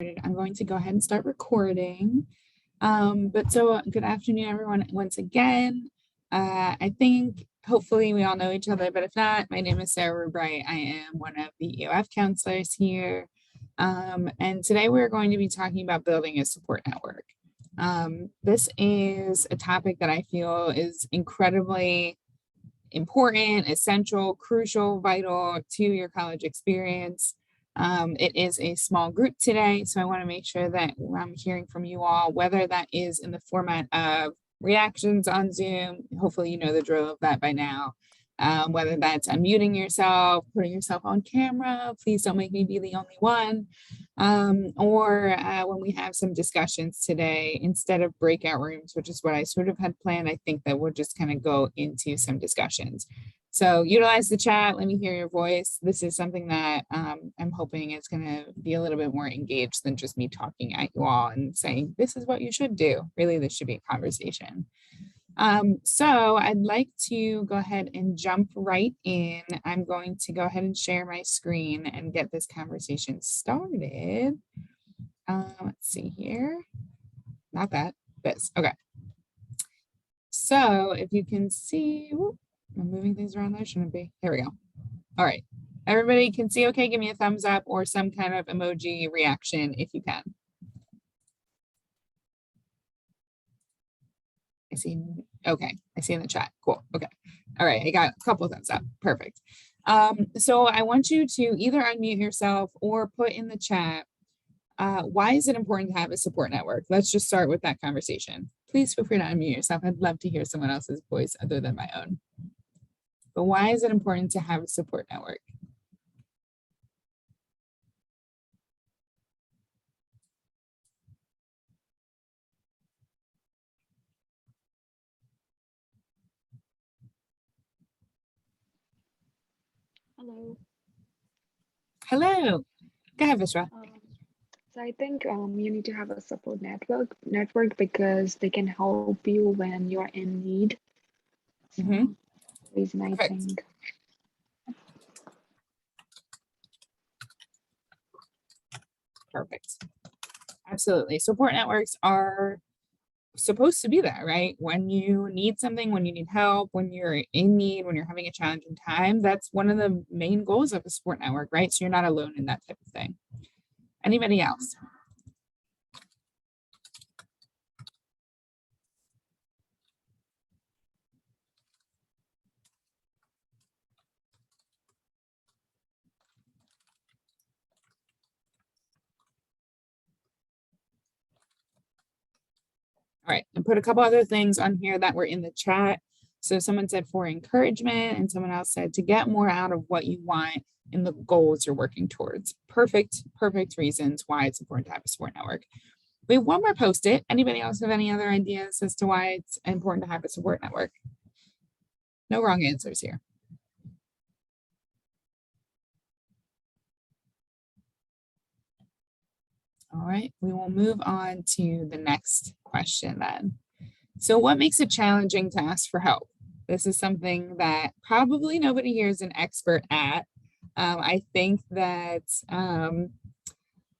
I'm going to go ahead and start recording. So good afternoon, everyone, once again. I think hopefully we all know each other, but if not, my name is Sarah Rubright. I am one of the EOF counselors here. And today we're going to be talking about building a support network. This is a topic that I feel is incredibly important, essential, crucial, vital to your college experience. It is a small group today, so I want to make sure that I'm hearing from you all, whether that is in the format of reactions on Zoom. Hopefully you know the drill of that by now. Whether that's unmuting yourself, putting yourself on camera, please don't make me be the only one. Or when we have some discussions today, instead of breakout rooms, which is what I sort of had planned, I think that we'll just kind of go into some discussions. So utilize the chat, let me hear your voice. This is something that I'm hoping is going to be a little bit more engaged than just me talking at you all and saying, this is what you should do. Really, this should be a conversation. So I'd like to go ahead and jump right in. I'm going to go ahead and share my screen and get this conversation started. Let's see here. Not that, this. Okay. So if you can see, whoop, I'm moving things around there, shouldn't be. There we go. All right. Everybody can see okay? Give me a thumbs up or some kind of emoji reaction if you can. I see, okay, I see in the chat, cool, okay. All right, I got a couple of thumbs up, perfect. So I want you to either unmute yourself or put in the chat, why is it important to have a support network? Let's just start with that conversation. Please feel free to unmute yourself. I'd love to hear someone else's voice other than my own. But why is it important to have a support network? Hello. Hello. Go ahead, Vishwa. So I think you need to have a support network because they can help you when you're in need. So reason I think. Perfect. Absolutely. Support networks are supposed to be that, right? When you need something, when you need help, when you're in need, when you're having a challenging time, that's one of the main goals of a support network, right? So you're not alone in that type of thing. Anybody else? All right, and put a couple other things on here that were in the chat. So someone said for encouragement, and someone else said to get more out of what you want in the goals you're working towards. Perfect reasons why it's important to have a support network. We have one more post-it. Anybody else have any other ideas as to why it's important to have a support network? No wrong answers here. All right, we will move on to the next question then. So what makes it challenging to ask for help? This is something that probably nobody here is an expert at. I think that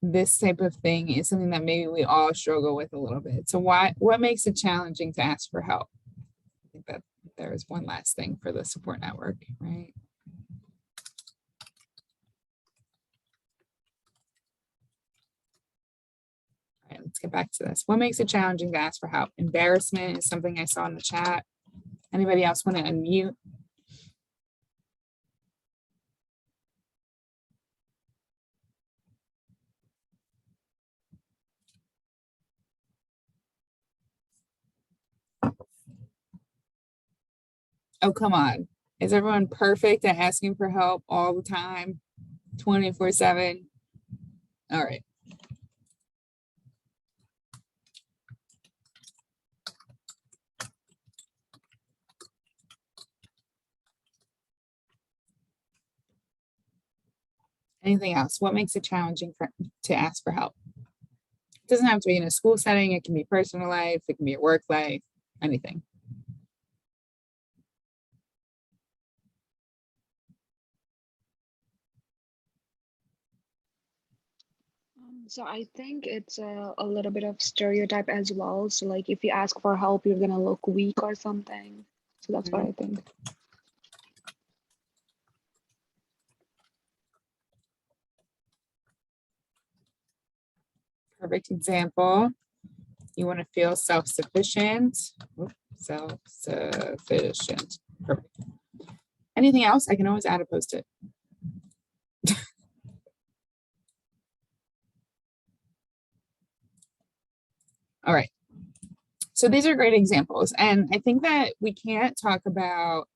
this type of thing is something that maybe we all struggle with a little bit. So what makes it challenging to ask for help? I think that there is one last thing for the support network, right? All right, let's get back to this. What makes it challenging to ask for help? Embarrassment is something I saw in the chat. Anybody else want to unmute? Oh, come on. Is everyone perfect at asking for help all the time, 24/7? All right. Anything else? What makes it challenging to ask for help? It doesn't have to be in a school setting. It can be personal life. It can be a work life, anything. So I think it's a little bit of stereotype as well. So like if you ask for help, you're gonna look weak or something. So that's what Mhm. I think. Perfect example. You want to feel self-sufficient. Self-sufficient. Perfect. Anything else? I can always add a post-it. All right. So these are great examples. And I think that we can't talk about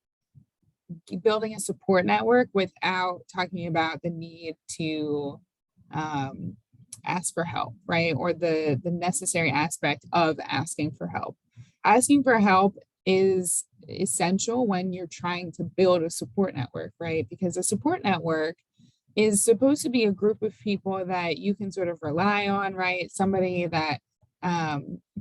building a support network without talking about the need to um, ask for help, right? Or the necessary aspect of asking for help. Asking for help is essential when you're trying to build a support network, right? Because a support network is supposed to be a group of people that you can sort of rely on, right? Somebody that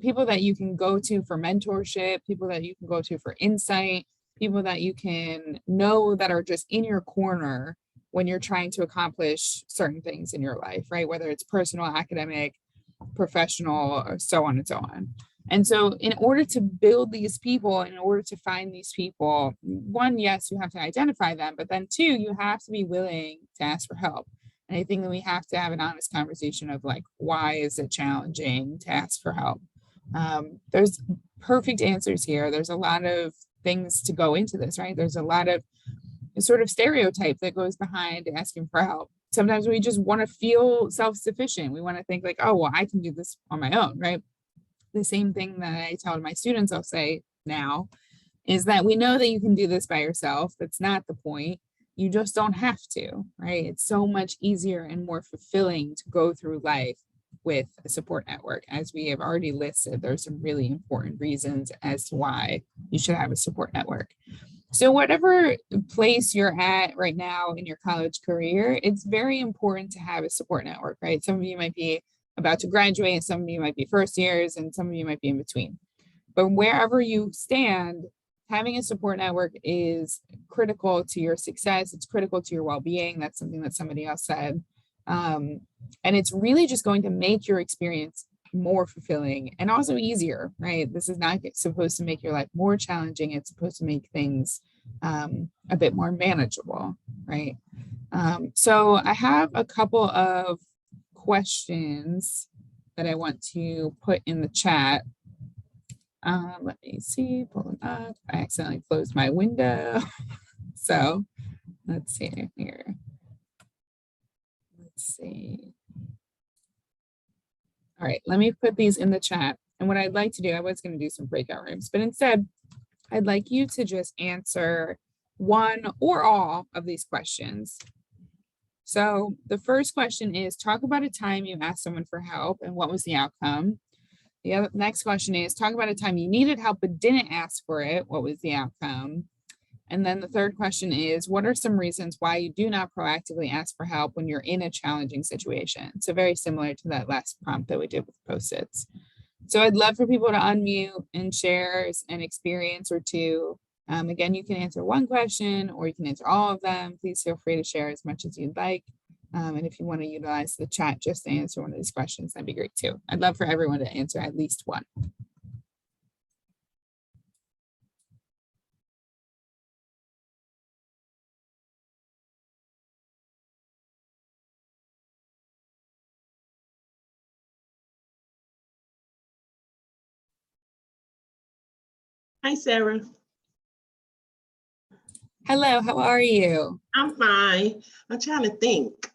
people that you can go to for mentorship, people that you can go to for insight, people that you can know that are just in your corner when you're trying to accomplish certain things in your life, right? Whether it's personal, academic, professional, or so on and so on. And so, in order to build these people, in order to find these people, one, yes, you have to identify them, but then two, you have to be willing to ask for help. And I think that we have to have an honest conversation of like, why is it challenging to ask for help? There's perfect answers here. There's a lot of things to go into this, right? There's a lot of sort of stereotype that goes behind asking for help. Sometimes we just want to feel self-sufficient. We want to think like, oh, well, I can do this on my own, right? The same thing that I tell my students, I'll say now, is that we know that you can do this by yourself. That's not the point. You just don't have to, right? It's so much easier and more fulfilling to go through life with a support network. As we have already listed, there's some really important reasons as to why you should have a support network. So, whatever place you're at right now in your college career, it's very important to have a support network, right? Some of you might be about to graduate, and some of you might be first years, and some of you might be in between. But wherever you stand, having a support network is critical to your success. It's critical to your well being. That's something that somebody else said. Um, and it's really just going to make your experience more fulfilling and also easier, right? This is not supposed to make your life more challenging. It's supposed to make things a bit more manageable, right? So I have a couple of questions that I want to put in the chat. Let me see, pull them up. I accidentally closed my window. So let's see here. Let's see. All right, let me put these in the chat. And what I'd like to do, I was going to do some breakout rooms, but instead, I'd like you to just answer one or all of these questions. So the first question is, talk about a time you asked someone for help and what was the outcome? The next question is, talk about a time you needed help but didn't ask for it. What was the outcome? And then the third question is, what are some reasons why you do not proactively ask for help when you're in a challenging situation? So very similar to that last prompt that we did with Post-its. So I'd love for people to unmute and share an experience or two. Again, you can answer one question or you can answer all of them. Please feel free to share as much as you'd like. And if you want to utilize the chat just to answer one of these questions, that'd be great too. I'd love for everyone to answer at least one. Hi, Sarah. Hello, how are you? I'm fine. I'm trying to think.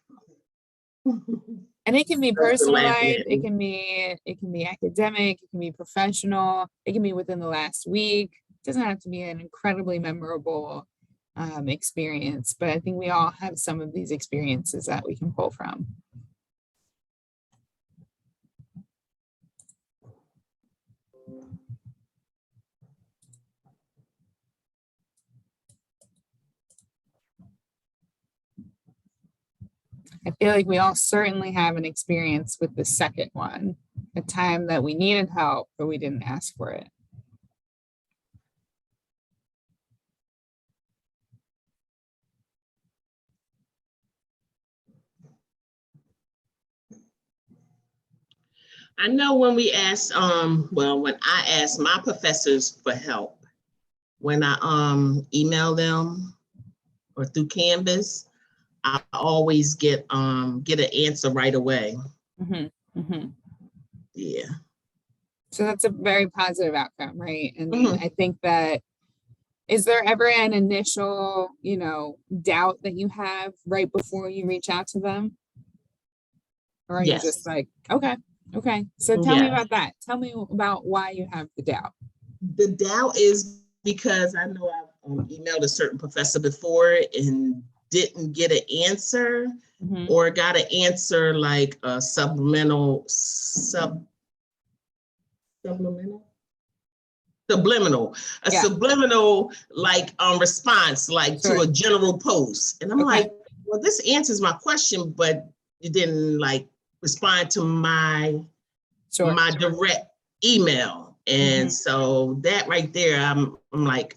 And it can be personal life, it can be academic, it can be professional, it can be within the last week. It doesn't have to be an incredibly memorable experience, but I think we all have some of these experiences that we can pull from. I feel like we all certainly have an experience with the second one, a time that we needed help, but we didn't ask for it. I know when we asked, when I asked my professors for help, when I email them or through Canvas, I always get an answer right away. Mm-hmm. Mm-hmm. Yeah. So that's a very positive outcome, right? I mean, Mhm. I think that, is there ever an initial, doubt that you have right before you reach out to them? Or are you just Yes. like, okay, okay. So tell me Yeah. about that. Tell me about why you have the doubt. The doubt is because I know I've emailed a certain professor before and didn't get an answer, Mm-hmm. or got an answer like a Yeah, subliminal like response, like to sure. a general post. And I'm Okay, like, well, this answers my question, but you didn't like respond to sure. my direct email. And Mm-hmm. so that right there, I'm like,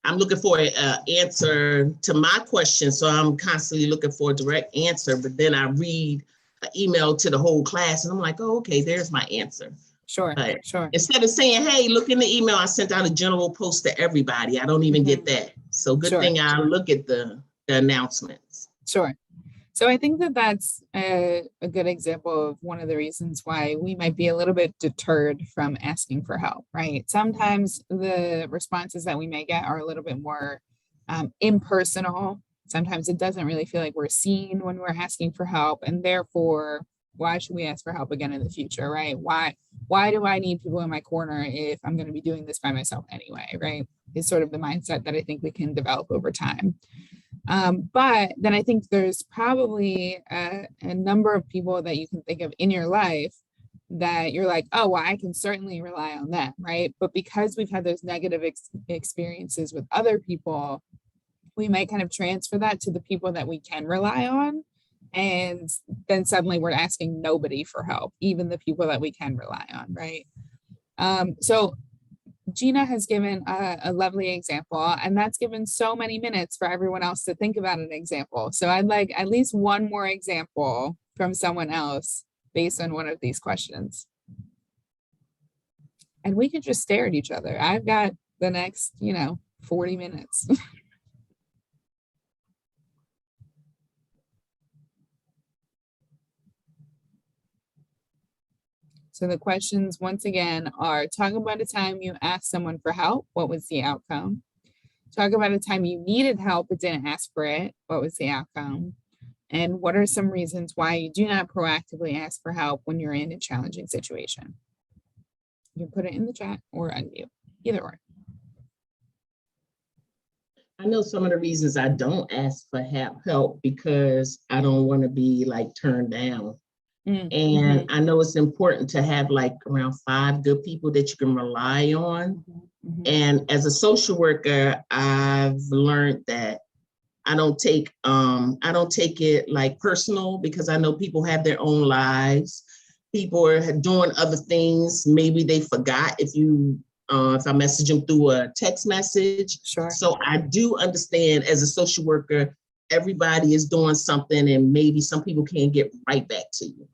I'm looking for an answer to my question. So I'm constantly looking for a direct answer, but then I read an email to the whole class and I'm like, oh, okay, there's my answer. Sure, But sure. instead of saying, hey, look in the email, I sent out a general post to everybody. I don't even Mm-hmm. get that. So good Sure, thing I look at the announcements. sure. So I think that that's a good example of one of the reasons why we might be a little bit deterred from asking for help, right? Sometimes the responses that we may get are a little bit more impersonal. Sometimes it doesn't really feel like we're seen when we're asking for help, and therefore, why should we ask for help again in the future, right? Why do I need people in my corner if I'm going to be doing this by myself anyway, right? Is sort of the mindset that I think we can develop over time. But then I think there's probably a number of people that you can think of in your life that you're like, oh, well, I can certainly rely on them, right? But because we've had those negative experiences with other people, we might kind of transfer that to the people that we can rely on. And then suddenly we're asking nobody for help, even the people that we can rely on, right? So Gina has given a lovely example, and that's given so many minutes for everyone else to think about an example. So I'd like at least one more example from someone else based on one of these questions. And we could just stare at each other. I've got the next, 40 minutes. So the questions, once again, are: talk about a time you asked someone for help. What was the outcome? Talk about a time you needed help but didn't ask for it. What was the outcome? And what are some reasons why you do not proactively ask for help when you're in a challenging situation? You can put it in the chat or unmute, either or. I know some of the reasons I don't ask for help because I don't want to be like turned down. And I know it's important to have like around 5 good people that you can rely on. And as a social worker, I've learned that I don't take it like personal, because I know people have their own lives. People are doing other things. Maybe they forgot if I message them through a text message. Sure. So I do understand, as a social worker, everybody is doing something and maybe some people can't get right back to you.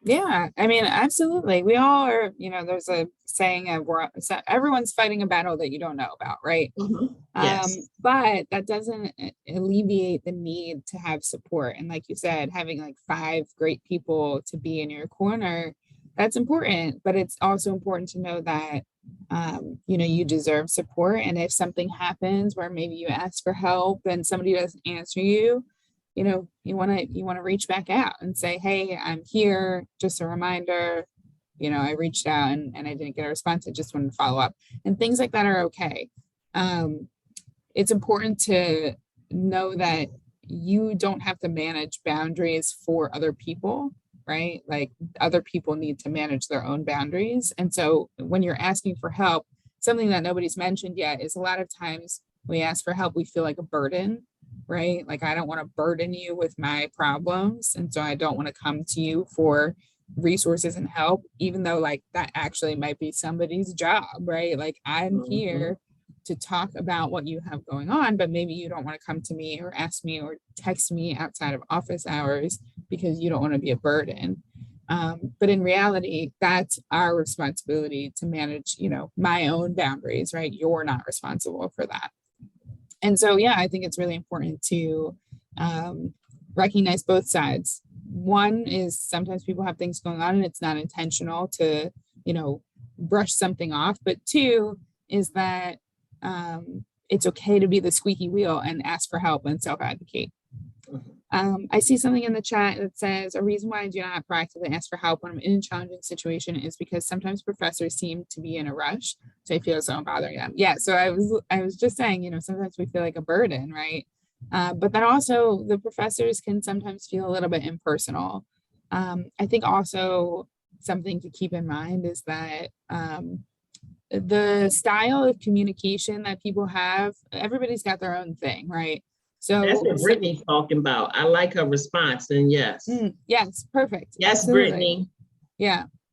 Yeah, I mean, absolutely. We all are, there's a saying of everyone's fighting a battle that you don't know about, right? Yes. But that doesn't alleviate the need to have support. And like you said, having like 5 great people to be in your corner, that's important. But it's also important to know that, you deserve support. And if something happens where maybe you ask for help and somebody doesn't answer you, you want to reach back out and say, hey, I'm here. Just a reminder, I reached out and I didn't get a response. I just wanted to follow up, and things like that are okay. It's important to know that you don't have to manage boundaries for other people, right? Like, other people need to manage their own boundaries. And so when you're asking for help, something that nobody's mentioned yet is a lot of times we ask for help, we feel like a burden, right? Like, I don't want to burden you with my problems. And so I don't want to come to you for resources and help, even though like that actually might be somebody's job, right? Like, I'm here to talk about what you have going on, but maybe you don't want to come to me or ask me or text me outside of office hours because you don't want to be a burden. But in reality, that's our responsibility to manage, my own boundaries, right? You're not responsible for that. And so, yeah, I think it's really important to recognize both sides. One is sometimes people have things going on and it's not intentional to, brush something off. But two is that it's okay to be the squeaky wheel and ask for help and self-advocate. I see something in the chat that says a reason why I do not proactively ask for help when I'm in a challenging situation is because sometimes professors seem to be in a rush, so I feel as though I'm bothering them. Yeah, so I was just saying, sometimes we feel like a burden, right? But then also the professors can sometimes feel a little bit impersonal. I think also something to keep in mind is that the style of communication that people have, everybody's got their own thing, right? So that's what Brittany's talking about. I like her response, and yes. Yes, perfect. Yes, absolutely. Brittany.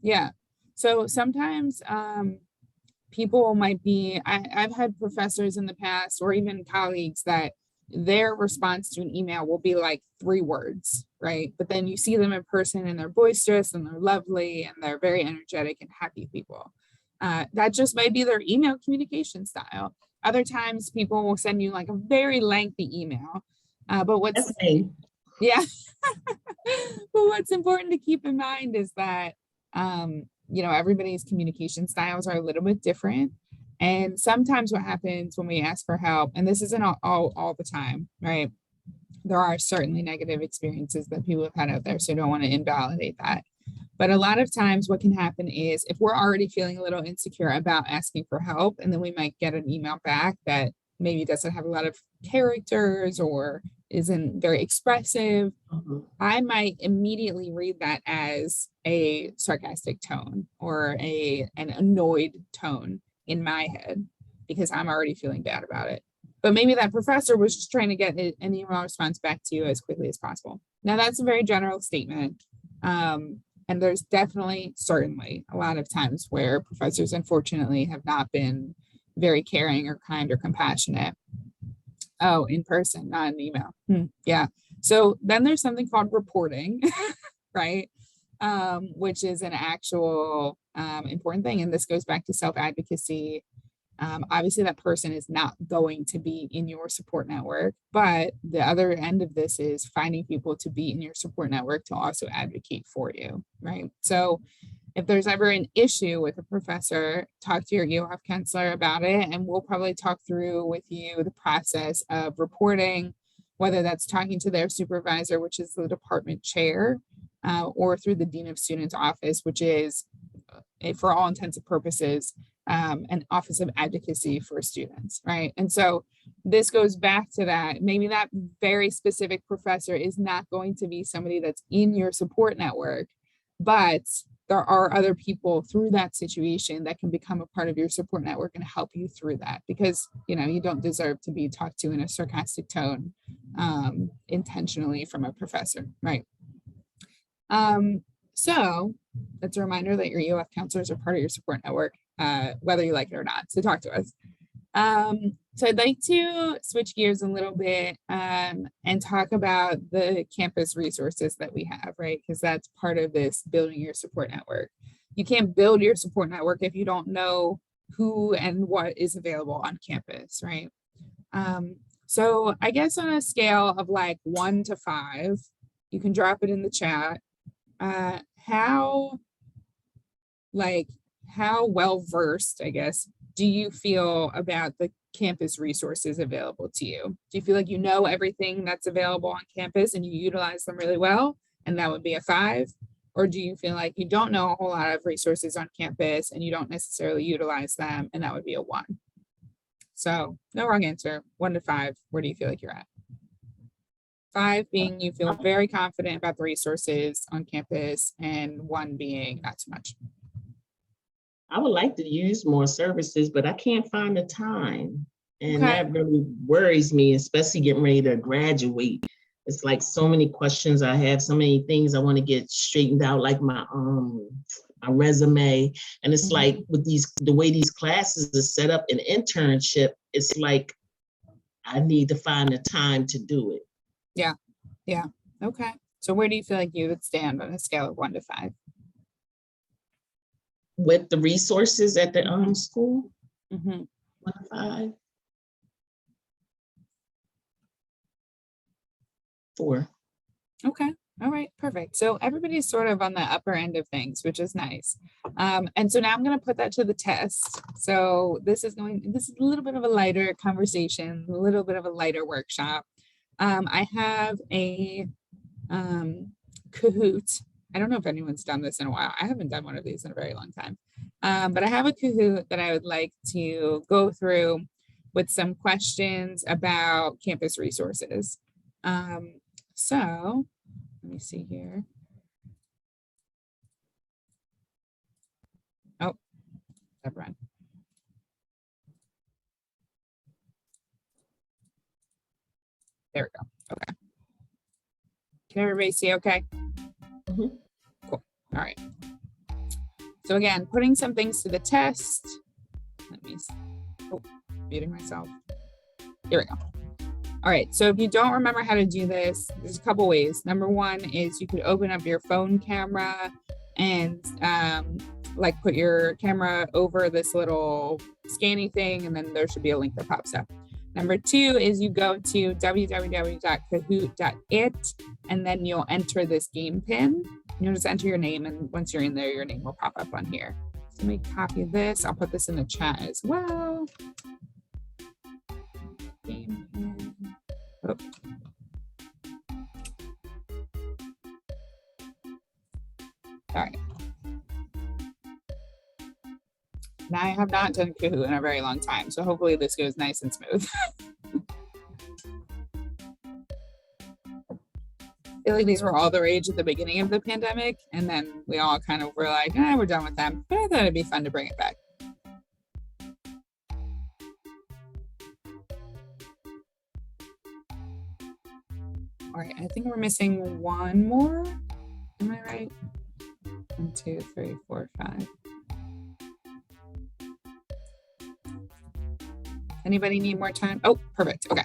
Yeah. So sometimes people might be, I've had professors in the past or even colleagues that their response to an email will be like 3 words, right? But then you see them in person and they're boisterous and they're lovely and they're very energetic and happy people. That just might be their email communication style. Other times people will send you like a very lengthy email. But what's yeah. But what's important to keep in mind is that everybody's communication styles are a little bit different. And sometimes what happens when we ask for help, and this isn't all the time, right? There are certainly negative experiences that people have had out there, so I don't want to invalidate that. But a lot of times what can happen is if we're already feeling a little insecure about asking for help, and then we might get an email back that maybe doesn't have a lot of characters or isn't very expressive, I might immediately read that as a sarcastic tone or an annoyed tone in my head because I'm already feeling bad about it. But maybe that professor was just trying to get an email response back to you as quickly as possible. Now, that's a very general statement. And there's certainly a lot of times where professors, unfortunately, have not been very caring or kind or compassionate. Oh, in person, not an email. Yeah. So then there's something called reporting, right? Which is an actual important thing. And this goes back to self-advocacy. Obviously, that person is not going to be in your support network, but the other end of this is finding people to be in your support network to also advocate for you, right? So if there's ever an issue with a professor, talk to your EOF counselor about it, and we'll probably talk through with you the process of reporting, whether that's talking to their supervisor, which is the department chair, or through the dean of students office, which is, for all intents and purposes, an office of advocacy for students, right? And so this goes back to that. Maybe that very specific professor is not going to be somebody that's in your support network, but there are other people through that situation that can become a part of your support network and help you through that, because you don't deserve to be talked to in a sarcastic tone intentionally from a professor, right? So that's a reminder that your EOF counselors are part of your support network, whether you like it or not. So talk to us. So I'd like to switch gears a little bit and talk about the campus resources that we have, right? Because that's part of this building your support network. You can't build your support network if you don't know who and what is available on campus, right? So I guess on a scale of like 1 to 5, you can drop it in the chat. How well versed, I guess, do you feel about the campus resources available to you? Do you feel like you know everything that's available on campus and you utilize them really well, and that would be a 5? Or do you feel like you don't know a whole lot of resources on campus and you don't necessarily utilize them, and that would be a 1? So no wrong answer. 1 to 5, where do you feel like you're at? 5 being you feel very confident about the resources on campus, and 1 being not so much. I would like to use more services, but I can't find the time. And that really worries me, especially getting ready to graduate. It's like so many questions I have, so many things I want to get straightened out, like my resume. And it's like with the way these classes are set up in internship, it's like I need to find the time to do it. Yeah. Okay. So where do you feel like you would stand on a scale of 1 to 5? With the resources at the school? 1 to 5. 4. Okay. All right, perfect. So everybody's sort of on the upper end of things, which is nice. And so now I'm going to put that to the test. So this is a little bit of a lighter conversation, a little bit of a lighter workshop. I have a Kahoot. I don't know if anyone's done this in a while. I haven't done one of these in a very long time. But I have a Kahoot that I would like to go through with some questions about campus resources. So let me see here. Oh, never mind. There we go. Okay. Can everybody see okay? Cool. All right. So again, putting some things to the test. Let me see. Oh, muting myself. Here we go. All right, so if you don't remember how to do this, there's a couple ways. Number one is you could open up your phone camera and like put your camera over this little scanning thing, and then there should be a link that pops up. Number two is you go to www.kahoot.it, and then you'll enter this game pin. You'll just enter your name, and once you're in there, your name will pop up on here. So let me copy this. I'll put this in the chat as well. Game pin. Oh. All right. Now I have not done Kahoot in a very long time, so hopefully this goes nice and smooth. I feel like these were all the rage at the beginning of the pandemic, and then we all kind of were like, we're done with them. But I thought it'd be fun to bring it back. All right, I think we're missing one more. Am I right? 1, 2, 3, 4, 5. Anybody need more time? Oh, perfect. Okay.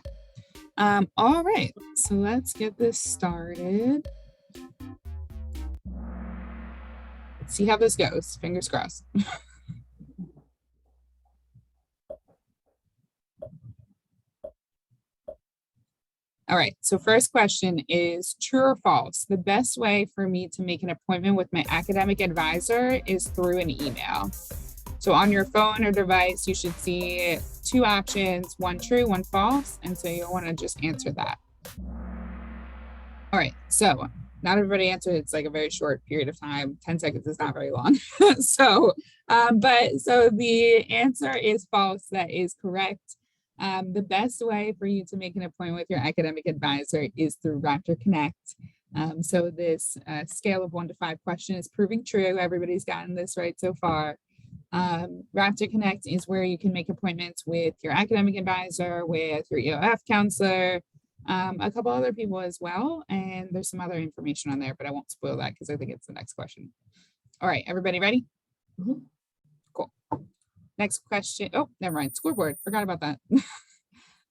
All right, so let's get this started. Let's see how this goes. Fingers crossed. All right, so first question is true or false? The best way for me to make an appointment with my academic advisor is through an email. So on your phone or device, you should see 2 options, 1 true, 1 false. And so you'll want to just answer that. All right, so not everybody answered. It's like a very short period of time. 10 seconds is not very long. So the answer is false. That is correct. The best way for you to make an appointment with your academic advisor is through Raptor Connect. So this scale of 1 to 5 question is proving true. Everybody's gotten this right so far. Raptor Connect is where you can make appointments with your academic advisor, with your EOF counselor, a couple other people as well. And there's some other information on there, but I won't spoil that because I think it's the next question. All right, everybody ready? Cool. Next question. Oh, never mind. Scoreboard. Forgot about that.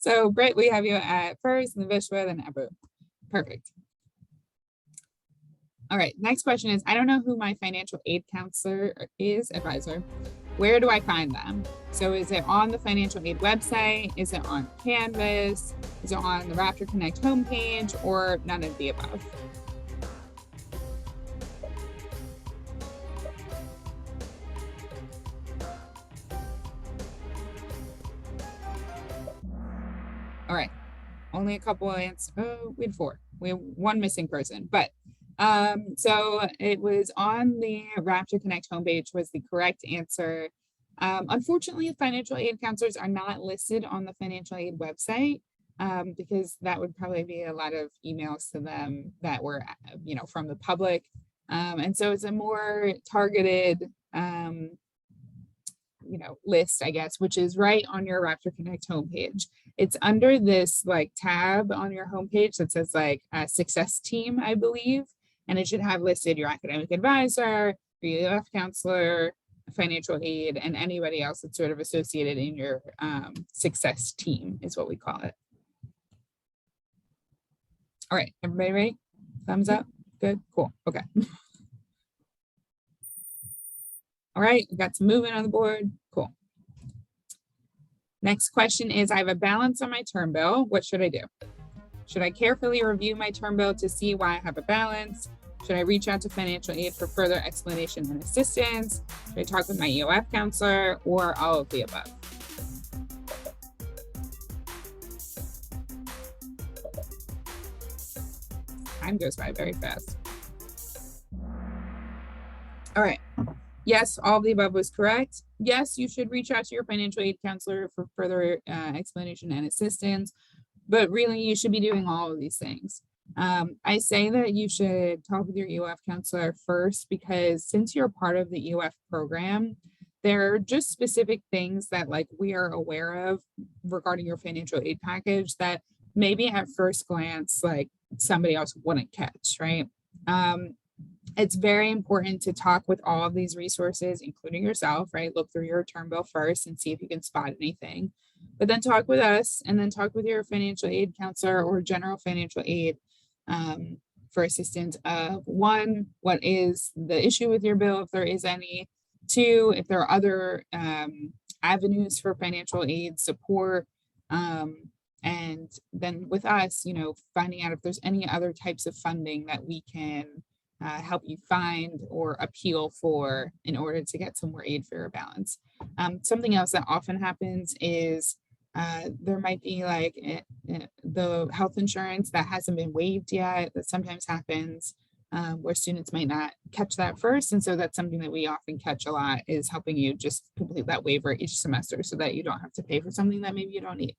So, Britt, we have you at first, and Vishwa, then Abu. Perfect. All right. Next question is, I don't know who my financial aid counselor is, advisor. Where do I find them? So is it on the financial aid website? Is it on Canvas? Is it on the Raptor Connect homepage, or none of the above? All right, only a couple of answers. Oh, we had 4. We have 1 missing person, but so it was on the Raptor Connect homepage was the correct answer. Unfortunately, financial aid counselors are not listed on the financial aid website because that would probably be a lot of emails to them that were, from the public. And so it's a more targeted, list, I guess, which is right on your Raptor Connect homepage. It's under this tab on your homepage that says success team, I believe. And it should have listed your academic advisor, your EOF counselor, financial aid, and anybody else that's sort of associated in your success team is what we call it. All right, everybody ready? Thumbs up. Good, cool, okay. All right, we got some movement on the board, cool. Next question is, I have a balance on my term bill. What should I do? Should I carefully review my term bill to see why I have a balance? Should I reach out to financial aid for further explanation and assistance? Should I talk with my EOF counselor, or all of the above? Time goes by very fast. All right. Yes, all of the above was correct. Yes, you should reach out to your financial aid counselor for further explanation and assistance, but really you should be doing all of these things. I say that you should talk with your EOF counselor first, because since you're part of the EOF program, there are just specific things that like we are aware of regarding your financial aid package that maybe at first glance, like somebody else wouldn't catch, right? It's very important to talk with all of these resources, including yourself, right? Look through your term bill first and see if you can spot anything, but then talk with us and then talk with your financial aid counselor or general financial aid for assistance of, one, what is the issue with your bill, if there is any, two, if there are other avenues for financial aid support, and then with us, you know, finding out if there's any other types of funding that we can help you find or appeal for in order to get some more aid for your balance. Something else that often happens is there might be like the health insurance that hasn't been waived yet. That sometimes happens where students might not catch that first. And so that's something that we often catch a lot, is helping you just complete that waiver each semester so that you don't have to pay for something that maybe you don't need.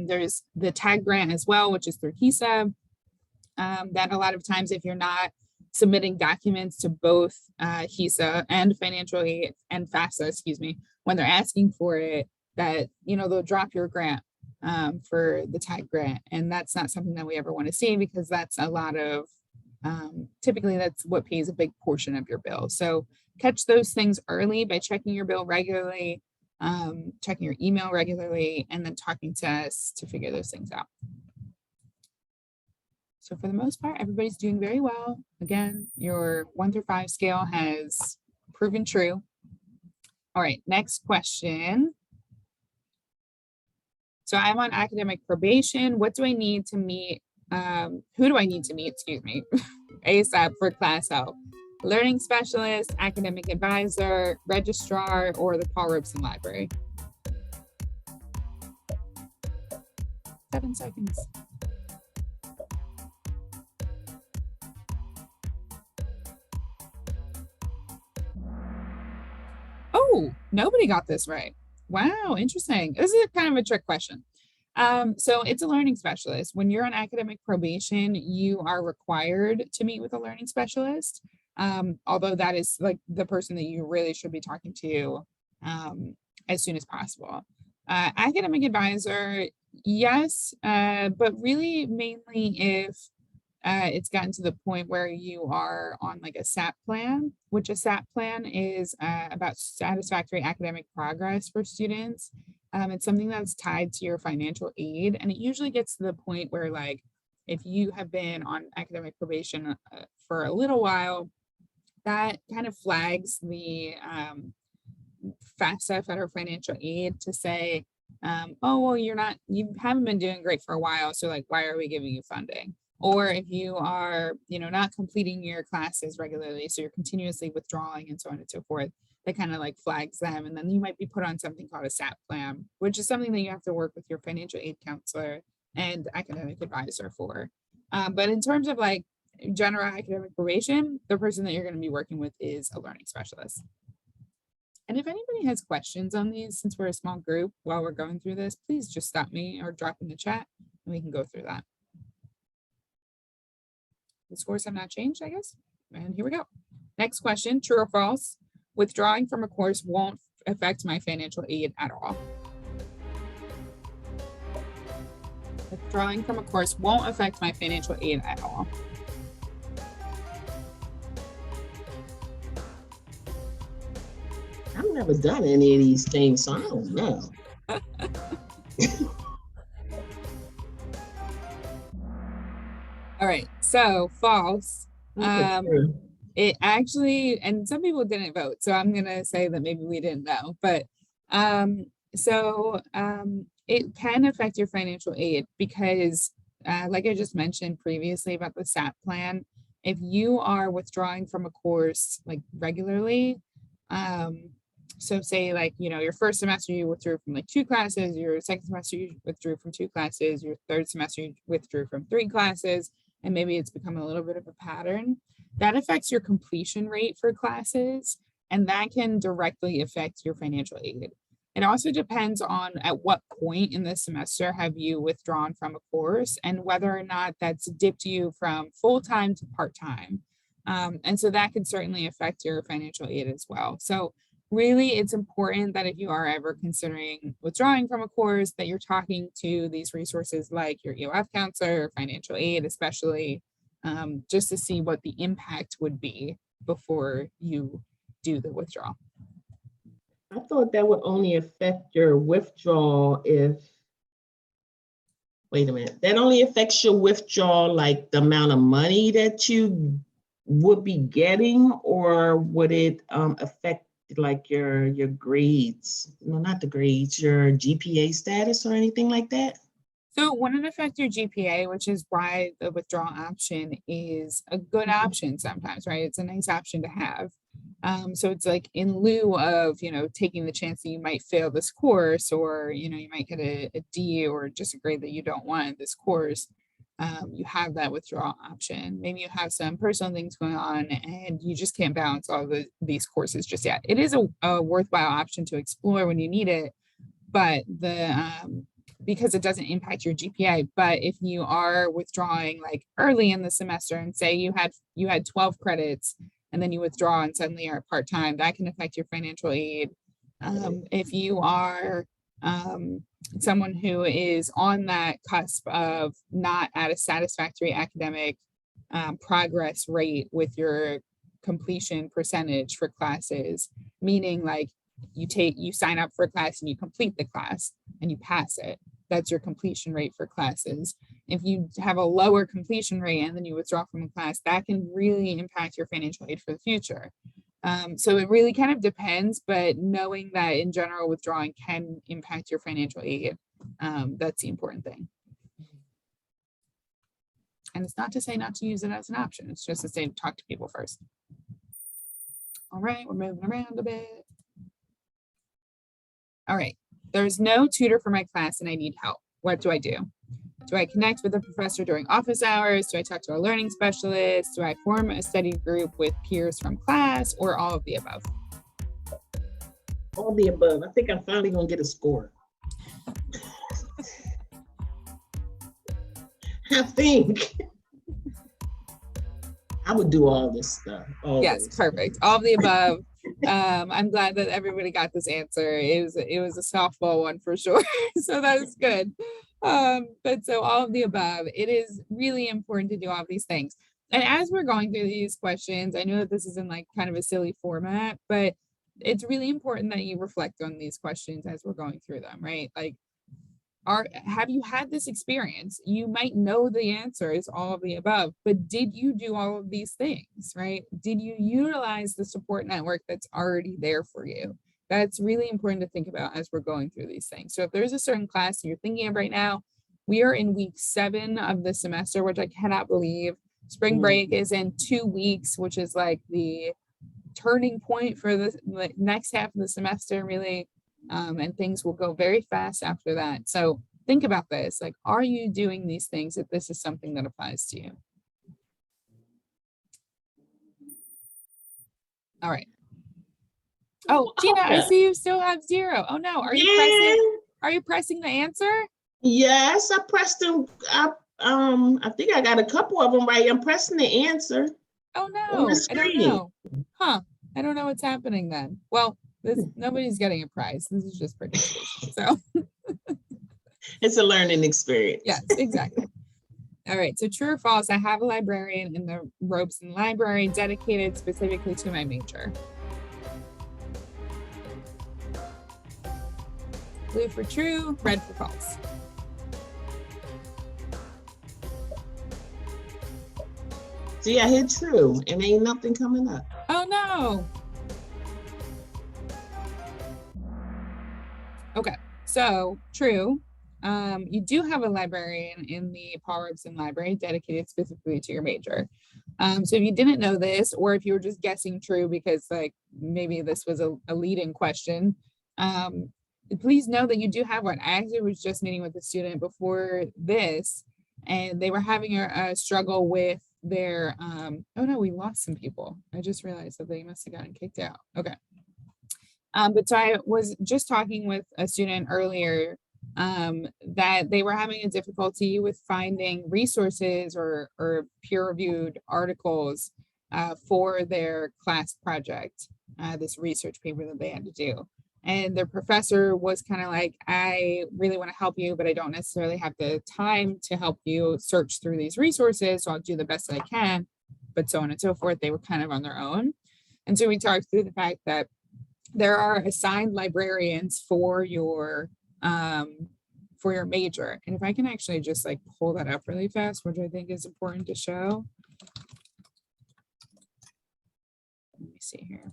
There's the TAG grant as well, which is through HISA. That a lot of times, if you're not submitting documents to both HISA and financial aid and FAFSA, excuse me, when they're asking for it, that, you know, they'll drop your grant for the TAG grant. And that's not something that we ever want to see, because that's a lot of, typically that's what pays a big portion of your bill. So catch those things early by checking your bill regularly, checking your email regularly, and then talking to us to figure those things out. So for the most part, everybody's doing very well. Again, your 1 through 5 scale has proven true. All right, next question. So I'm on academic probation. What do I need to meet? Who do I need to meet, excuse me, ASAP for class help? Learning specialist, academic advisor, registrar, or the Paul Robeson Library? 7 seconds. Oh, nobody got this right. Wow, interesting. This is kind of a trick question. So it's a learning specialist. When you're on academic probation, you are required to meet with a learning specialist. Although that is like the person that you really should be talking to as soon as possible. Academic advisor, yes, but really mainly if it's gotten to the point where you are on like a SAP plan, which a SAP plan is about satisfactory academic progress for students. It's something that's tied to your financial aid. And it usually gets to the point where, like, if you have been on academic probation for a little while, that kind of flags the FAFSA, federal financial aid, to say, oh, well, you haven't been doing great for a while. So like, why are we giving you funding? Or if you are, you know, not completing your classes regularly, so you're continuously withdrawing and so on and so forth, that kind of like flags them. And then you might be put on something called a SAP plan, which is something that you have to work with your financial aid counselor and academic advisor for. But in terms of like general academic probation, the person that you're going to be working with is a learning specialist. And if anybody has questions on these, since we're a small group while we're going through this, please just stop me or drop in the chat and we can go through that. The scores have not changed, I guess. And here we go. Next question, true or false? Withdrawing from a course won't affect my financial aid at all. Withdrawing from a course won't affect my financial aid at all. I've never done any of these things, so I don't know. All right, so false. It actually, and some people didn't vote, so I'm gonna say that maybe we didn't know, but it can affect your financial aid because, like I just mentioned previously about the SAP plan, if you are withdrawing from a course like regularly, so say like, your first semester you withdrew from like 2 classes, your second semester you withdrew from 2 classes, your third semester you withdrew from 3 classes, and maybe it's become a little bit of a pattern, that affects your completion rate for classes, and that can directly affect your financial aid. It also depends on at what point in the semester have you withdrawn from a course and whether or not that's dipped you from full-time to part-time. And so that could certainly affect your financial aid as well. So really, it's important that if you are ever considering withdrawing from a course, that you're talking to these resources like your EOF counselor, financial aid, especially, just to see what the impact would be before you do the withdrawal. I thought that would only affect your withdrawal wait a minute, that only affects your withdrawal, like the amount of money that you would be getting, or would it affect like your grades? No, not the grades, your GPA status or anything like that? So it wouldn't affect your GPA, which is why the withdrawal option is a good option sometimes, right? It's a nice option to have. So it's like in lieu of, taking the chance that you might fail this course, or, you might get a D or just a grade that you don't want in this course. You have that withdrawal option. Maybe you have some personal things going on and you just can't balance all of these courses just yet. It is a worthwhile option to explore when you need it, but because it doesn't impact your GPA. But if you are withdrawing like early in the semester and say you had 12 credits and then you withdraw and suddenly are part-time, that can affect your financial aid. If you are someone who is on that cusp of not at a satisfactory academic progress rate with your completion percentage for classes, meaning like you sign up for a class and you complete the class and you pass it, that's your completion rate for classes. If you have a lower completion rate and then you withdraw from a class, that can really impact your financial aid for the future. So it really kind of depends, but knowing that in general withdrawing can impact your financial aid, that's the important thing. And it's not to say not to use it as an option. It's just to say talk to people first. All right, we're moving around a bit. All right, there's no tutor for my class and I need help. What do I do? Do I connect with a professor during office hours? Do I talk to a learning specialist? Do I form a study group with peers from class, or all of the above? All the above. I think I'm finally gonna get a score. I think I would do all this stuff. Yes, perfect. All of the above. I'm glad that everybody got this answer. It was a softball one for sure. So that is good. But so all of the above, it is really important to do all of these things. And as we're going through these questions, I know that this is in like kind of a silly format, but it's really important that you reflect on these questions as we're going through them, right? Like, have you had this experience? You might know the answer is all of the above, but did you do all of these things, right? Did you utilize the support network that's already there for you? That's really important to think about as we're going through these things. So if there's a certain class you're thinking of right now, we are in week 7 of the semester, which I cannot believe. Spring break is in 2 weeks, which is like the turning point for the next half of the semester, really. And things will go very fast after that. So think about this, like, are you doing these things if this is something that applies to you? All right. Oh, Gina, I see you still have 0. Oh no, are you pressing the answer? Yes, I pressed them. I think I got a couple of them right. I'm pressing the answer. Oh no, I don't know. Huh. I don't know what's happening then. Well, nobody's getting a prize. This is just participation. So it's a learning experience. Yes, exactly. All right. So true or false, I have a librarian in the Robeson Library dedicated specifically to my major. Blue for true, red for false. See, I hit true and ain't nothing coming up. Oh no. Okay, so true. You do have a librarian in the Paul Robeson Library dedicated specifically to your major. So if you didn't know this, or if you were just guessing true because like maybe this was a leading question, please know that you do have one. I actually was just meeting with a student before this, and they were having a struggle with their, oh no, we lost some people. I just realized that they must have gotten kicked out. Okay. But so I was just talking with a student earlier that they were having a difficulty with finding resources or peer-reviewed articles for their class project, this research paper that they had to do. And their professor was kind of like, I really want to help you, but I don't necessarily have the time to help you search through these resources. So I'll do the best that I can, but so on and so forth. They were kind of on their own. And so we talked through the fact that there are assigned librarians for your major. And if I can actually just like pull that up really fast, which I think is important to show. Let me see here.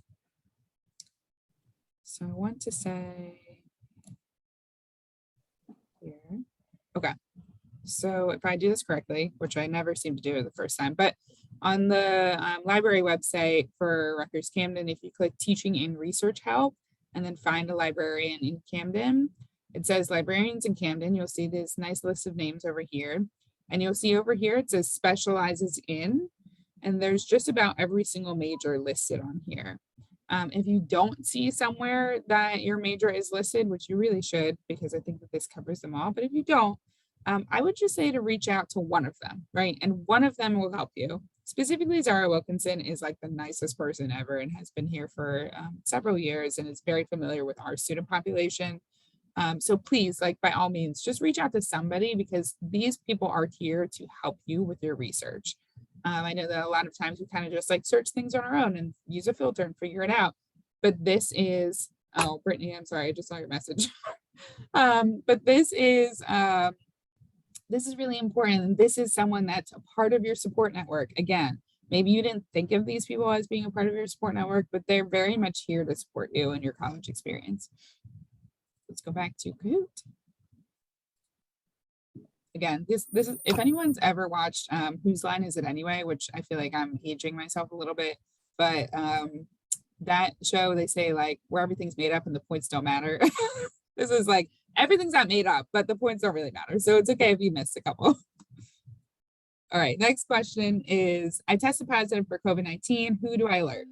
So I want to say here. Okay. So if I do this correctly, which I never seem to do it the first time, but on the library website for Rutgers-Camden, if you click Teaching and Research Help and then find a librarian in Camden, it says librarians in Camden. You'll see this nice list of names over here. And you'll see over here, it says specializes in, and there's just about every single major listed on here. If you don't see somewhere that your major is listed, which you really should, because I think that this covers them all, but if you don't, I would just say to reach out to one of them, right? And one of them will help you. Specifically, Zara Wilkinson is like the nicest person ever and has been here for several years and is very familiar with our student population. So please, like by all means, just reach out to somebody because these people are here to help you with your research. I know that a lot of times we kind of just like search things on our own and use a filter and figure it out. But this is, oh, Brittany, I'm sorry, I just saw your message. But this is really important. This is someone that's a part of your support network. Again, maybe you didn't think of these people as being a part of your support network, but they're very much here to support you in your college experience. Let's go back to Kahoot. Again, this is, if anyone's ever watched Whose Line Is It Anyway, which I feel like I'm aging myself a little bit, but that show, they say like where everything's made up and the points don't matter. This is like everything's not made up, but the points don't really matter. So it's okay if you missed a couple. All right, next question is, I tested positive for COVID-19. Who do I alert?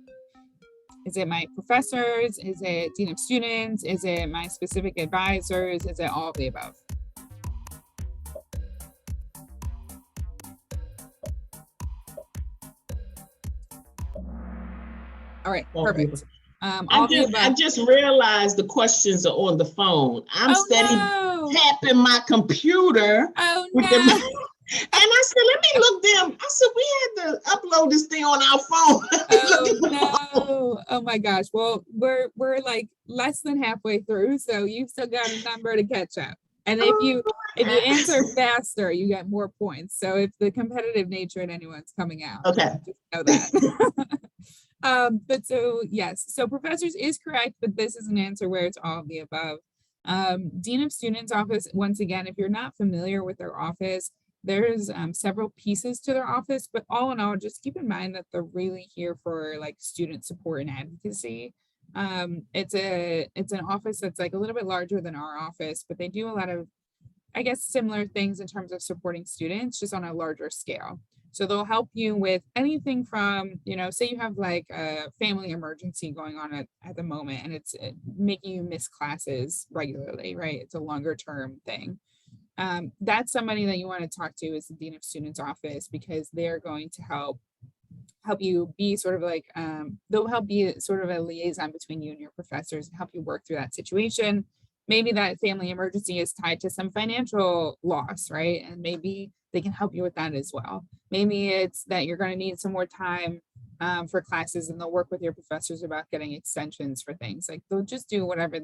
Is it my professors? Is it dean of students? Is it my specific advisors? Is it all of the above? All right, perfect. I just realized the questions are on the phone. I'm tapping my computer. Oh no. And I said, let me look them. I said, we had to upload this thing on our phone. Oh no. Oh my gosh. Well, we're like less than halfway through, so you've still got a number to catch up. And if you answer faster, you get more points. So if the competitive nature in anyone's coming out, okay, just know that. But so yes, so professors is correct, but this is an answer where it's all of the above. Dean of Students office, once again, if you're not familiar with their office, there's several pieces to their office, but all in all, just keep in mind that they're really here for like student support and advocacy. It's an office that's like a little bit larger than our office, but they do a lot of, I guess, similar things in terms of supporting students, just on a larger scale. So they'll help you with anything from, you know, say you have like a family emergency going on at the moment and it's making you miss classes regularly, right? It's a longer term thing. That's somebody that you want to talk to is the Dean of Students office, because they're going to help you be sort of like, they'll help be sort of a liaison between you and your professors and help you work through that situation. Maybe that family emergency is tied to some financial loss, right? And maybe they can help you with that as well. Maybe it's that you're going to need some more time for classes, and they'll work with your professors about getting extensions for things. Like they'll just do whatever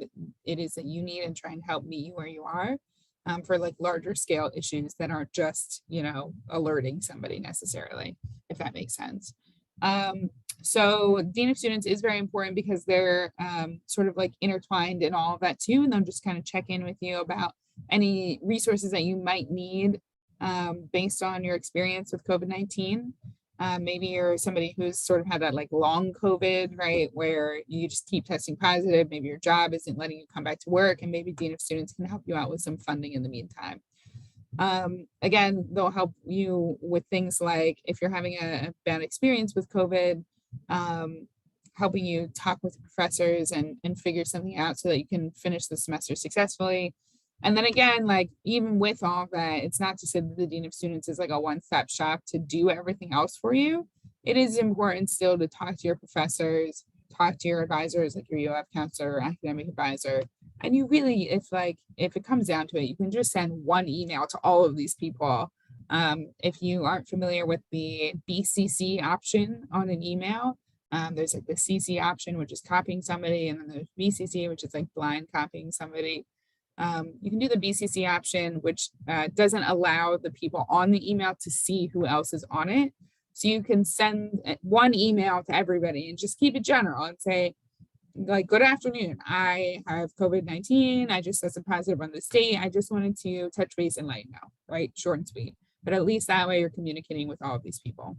it is that you need and try and help meet you where you are. for like larger scale issues that aren't just, alerting somebody necessarily, if that makes sense. So Dean of Students is very important because they're sort of like intertwined in all of that too. And they'll just kind of check in with you about any resources that you might need based on your experience with COVID-19. Maybe you're somebody who's sort of had that like long COVID, right, where you just keep testing positive. Maybe your job isn't letting you come back to work, and maybe Dean of Students can help you out with some funding in the meantime. Again, they'll help you with things like if you're having a bad experience with COVID, helping you talk with professors and figure something out so that you can finish the semester successfully. And then again, like even with all of that, it's not to say that the Dean of Students is like a one-stop shop to do everything else for you. It is important still to talk to your professors, talk to your advisors, like your UF counselor or academic advisor. And you really, if it comes down to it, you can just send one email to all of these people. If you aren't familiar with the BCC option on an email, there's like the CC option, which is copying somebody, and then there's BCC, which is like blind copying somebody. You can do the BCC option, which doesn't allow the people on the email to see who else is on it. So you can send one email to everybody and just keep it general and say, like, good afternoon, I have COVID-19. I just tested positive on this date. I just wanted to touch base and let you know, right? Short and sweet. But at least that way you're communicating with all of these people.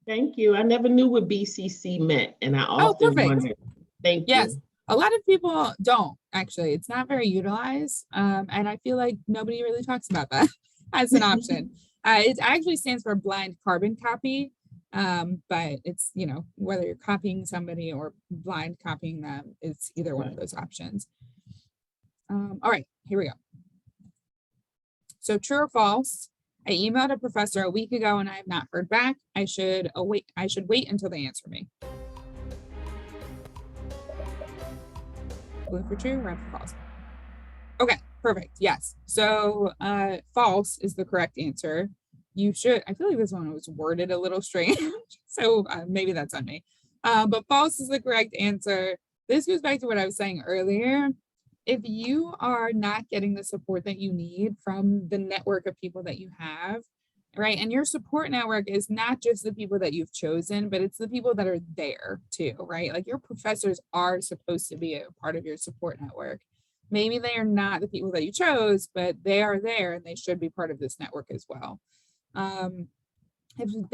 Thank you. I never knew what BCC meant, and I often wondered. Thank you. Yes. A lot of people don't, actually. It's not very utilized. And I feel like nobody really talks about that as an option. It actually stands for blind carbon copy. But it's, whether you're copying somebody or blind copying them, it's either one of those options. All right, here we go. So true or false? I emailed a professor a week ago and I have not heard back. I should wait until they answer me. Blue for true, red for false. Okay, perfect. Yes. So false is the correct answer. You should, I feel like this one was worded a little strange. So maybe that's on me. But false is the correct answer. This goes back to what I was saying earlier. If you are not getting the support that you need from the network of people that you have, right? And your support network is not just the people that you've chosen, but it's the people that are there too, right? Like your professors are supposed to be a part of your support network. Maybe they are not the people that you chose, but they are there and they should be part of this network as well. If you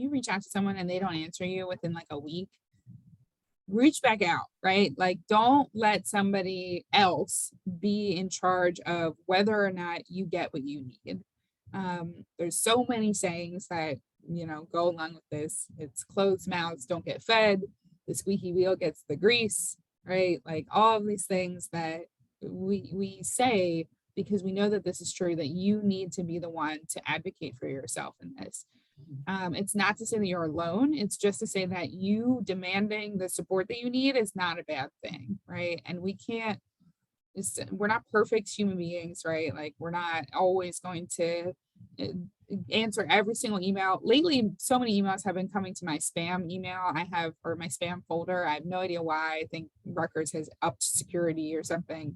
reach out to someone and they don't answer you within like a week, reach back out, right? Like don't let somebody else be in charge of whether or not you get what you need. There's so many sayings that, go along with this. It's closed mouths don't get fed. The squeaky wheel gets the grease, right? Like all of these things that we say because we know that this is true, that you need to be the one to advocate for yourself in this. It's not to say that you're alone. It's just to say that you demanding the support that you need is not a bad thing, right? And we're not perfect human beings, right? Like we're not always going to answer every single email. Lately, so many emails have been coming to my spam email or my spam folder. I have no idea why. I think Rutgers has upped security or something.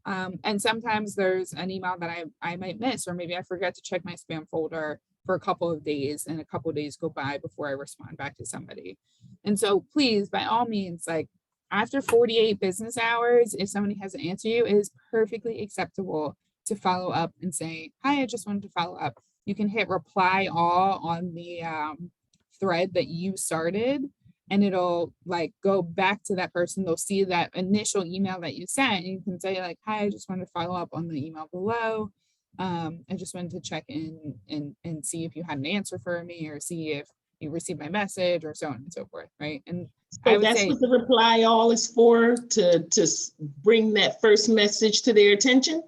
And sometimes there's an email that I might miss, or maybe I forget to check my spam folder for a couple of days, and a couple of days go by before I respond back to somebody. And so please, by all means, like after 48 business hours, if somebody hasn't answered you, it is perfectly acceptable to follow up and say, hi, I just wanted to follow up. You can hit reply all on the thread that you started, and it'll like go back to that person. They'll see that initial email that you sent, and you can say like, hi, I just wanted to follow up on the email below. I just wanted to check in and see if you had an answer for me, or see if you received my message, or so on and so forth, right? And so that's what the reply all is for, to bring that first message to their attention.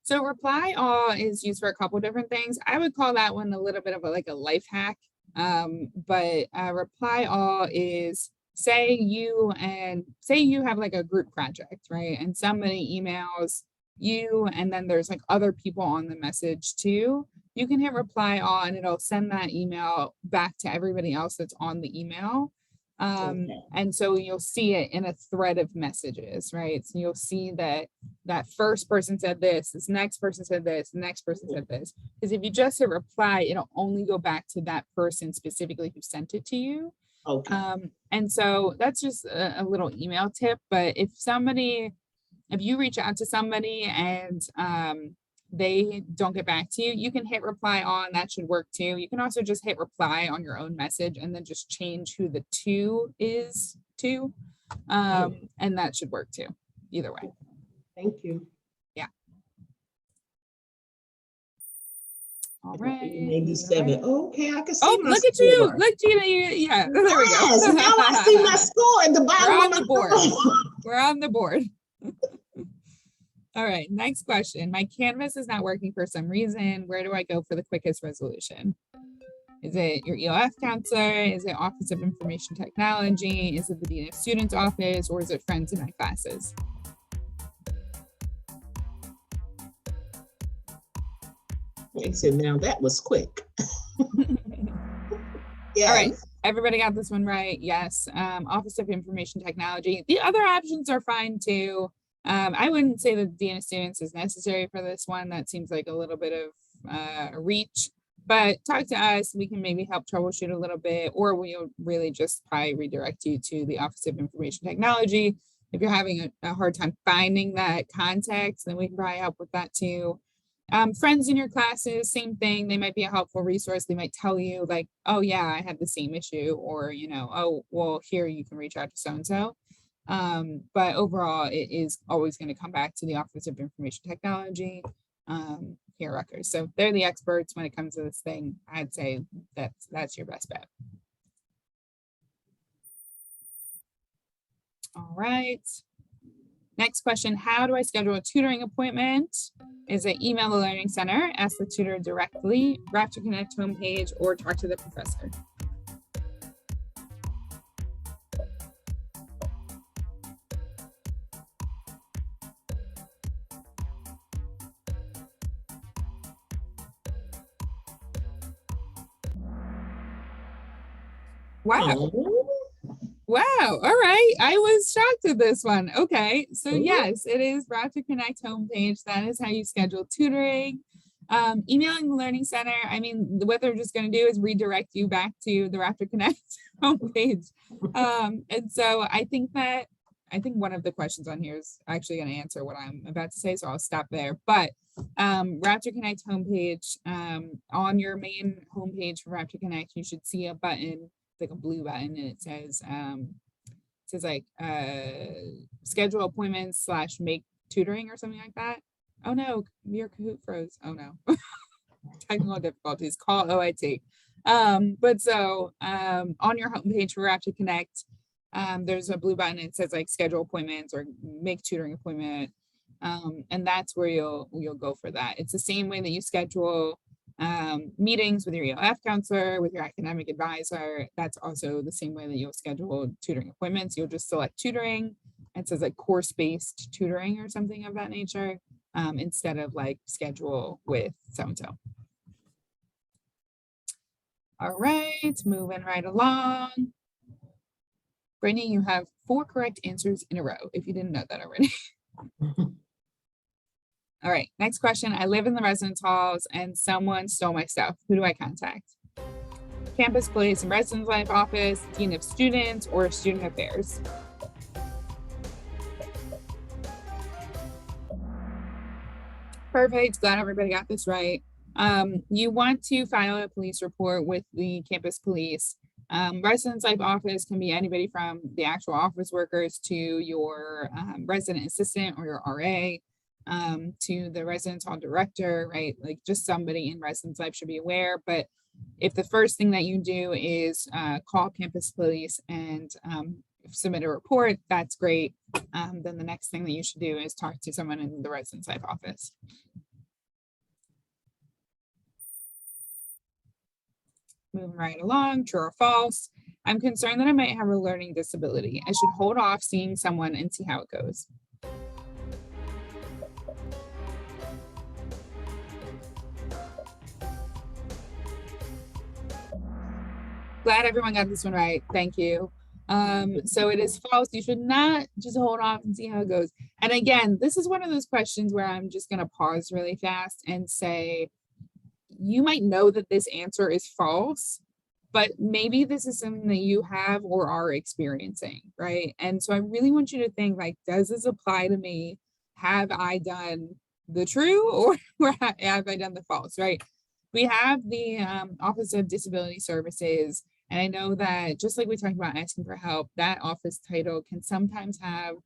So reply all is used for a couple different things. I would call that one a little bit of a life hack. But reply all is say you have like a group project, right? And somebody emails you, and then there's like other people on the message too. You can hit reply all and it'll send that email back to everybody else that's on the email. And so you'll see it in a thread of messages, right? So you'll see that that first person said this next person said this, the next person said this. Because if you just hit reply, it'll only go back to that person specifically who sent it to you. Okay. And so that's just a little email tip. But if you reach out to somebody and they don't get back to you, you can hit reply on, that should work too. You can also just hit reply on your own message and then just change who the to is to. And that should work too, either way. Thank you. Yeah. All right. Maybe 7. Okay, I can see. Oh, my look at score. you. Look, Gina. Yeah, there we go. Yes, now I see my score at the bottom. We're on of the my board. phone. We're on the board. All right, next question. My Canvas is not working for some reason. Where do I go for the quickest resolution? Is it your ELF counselor? Is it Office of Information Technology? Is it the Dean of Students office? Or is it friends in my classes? They said, now that was quick. Yes. All right, everybody got this one right. Yes, Office of Information Technology. The other options are fine too. I wouldn't say that Dean of Students is necessary for this one. That seems like a little bit of a reach, but talk to us. We can maybe help troubleshoot a little bit, or we'll really just probably redirect you to the Office of Information Technology. If you're having a hard time finding that contact, then we can probably help with that too. Friends in your classes, same thing. They might be a helpful resource. They might tell you like, oh yeah, I had the same issue, or, oh, well, here you can reach out to so-and-so. But overall, it is always going to come back to the Office of Information Technology here at Rutgers. So they're the experts when it comes to this thing. I'd say that's your best bet. All right. Next question, how do I schedule a tutoring appointment? Is it email the Learning Center, ask the tutor directly, Raptor Connect homepage, or talk to the professor? Wow. Oh. Wow. All right. I was shocked at this one. Okay. So yes, it is Raptor Connect homepage. That is how you schedule tutoring. Emailing the Learning Center. I mean, what they're just going to do is redirect you back to the Raptor Connect homepage. And so I think one of the questions on here is actually going to answer what I'm about to say. So I'll stop there. But Raptor Connect homepage, on your main homepage for Raptor Connect, you should see a button, like a blue button, and it says like schedule appointments / make tutoring or something like that. Oh no, your Kahoot froze. Oh no. Technical difficulties, call OIT. But so on your homepage for Raptor Connect, there's a blue button. It says like schedule appointments or make tutoring appointment. And that's where you'll go for that. It's the same way that you schedule meetings with your ELF counselor, with your academic advisor. That's also the same way that you'll schedule tutoring appointments. You'll just select tutoring. It says like course-based tutoring or something of that nature, instead of like schedule with so-and-so. All right, moving right along. Brittany, you have 4 correct answers in a row, if you didn't know that already. All right, next question. I live in the residence halls and someone stole my stuff. Who do I contact? Campus Police and Residence Life Office, Dean of Students, or Student Affairs? Perfect, glad everybody got this right. You want to file a police report with the campus police. Residence Life Office can be anybody from the actual office workers to your resident assistant or your RA. To the residence hall director, right? Like just somebody in residence life should be aware. But if the first thing that you do is call campus police and submit a report, that's great. Then the next thing that you should do is talk to someone in the residence life office. Moving right along, true or false. I'm concerned that I might have a learning disability. I should hold off seeing someone and see how it goes. Glad everyone got this one right. Thank you. So it is false. You should not just hold off and see how it goes. And again, this is one of those questions where I'm just going to pause really fast and say, you might know that this answer is false, but maybe this is something that you have or are experiencing, right? And so I really want you to think, like, does this apply to me? Have I done the true or have I done the false, right? We have the Office of Disability Services, and I know that just like we talked about asking for help, that office title can sometimes have